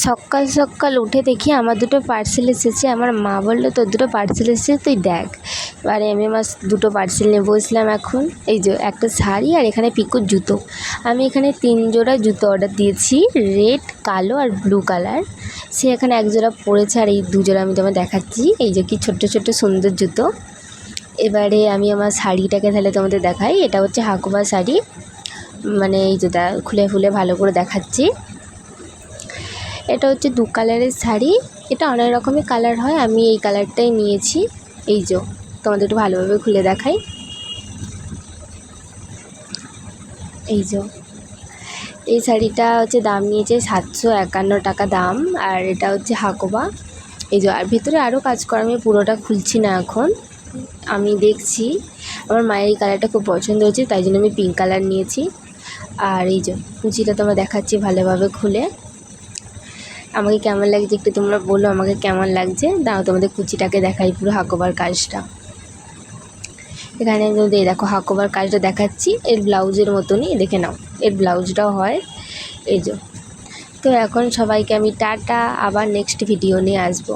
সকাল সকাল উঠে দেখি আমার দুটো পার্সেল এসেছে। আমার মা বললো তোর দুটো পার্সেল এসেছে তুই দেখ। এবারে আমি আমার দুটো পার্সেল নিয়ে বসলাম। এখন এই যে একটা শাড়ি আর এখানে পিকুর জুতো। আমি এখানে 3 জোড়া জুতো অর্ডার দিয়েছি, রেড, কালো আর ব্লু কালার। সে এখানে 1 জোড়া পরেছে আর এই 2 জোড়া আমি তোমায় দেখাচ্ছি। এই যে কি ছোট্ট ছোট্ট সুন্দর জুতো। এবারে আমি আমার শাড়িটাকে তাহলে তোমাদের দেখাই। এটা হচ্ছে হাকোবা শাড়ি, মানে এই যে খুলে খুলে ভালো করে দেখাচ্ছি। এটা হচ্ছে 2 কালারের শাড়ি। এটা অনেক রকমের কালার হয়, আমি এই কালারটাই নিয়েছি। এই যে তোমাদের একটু ভালোভাবে খুলে দেখাই। এই যে এই শাড়িটা হচ্ছে দাম নিয়েছে 751 টাকা দাম। আর এটা হচ্ছে হাকোবা। এই যে আর ভিতরে আরও কাজ করা, আমি পুরোটা খুলছি না এখন, আমি দেখছি। আমার মায়ের এই কালারটা খুব পছন্দ হয়েছে, তাই জন্য আমি পিঙ্ক কালার নিয়েছি। আর এই যে কুচিটা তোমার দেখাচ্ছি ভালোভাবে খুলে। আমাকে কেমন লাগছে একটু তোমরা বলো, আমাকে কেমন লাগছে। দাঁড়াও তোমাদের কুচিটাকে দেখাই, পুরো হাকোবার কাজটা। এখানে যদি দেখো হাকোবার কাজটা দেখাচ্ছি, এর ব্লাউজের মতনই, দেখে নাও এর ব্লাউজটাও হয়। এই যে তো এখন সবাইকে আমি টাটা, আবার নেক্সট ভিডিও নিয়ে আসবো।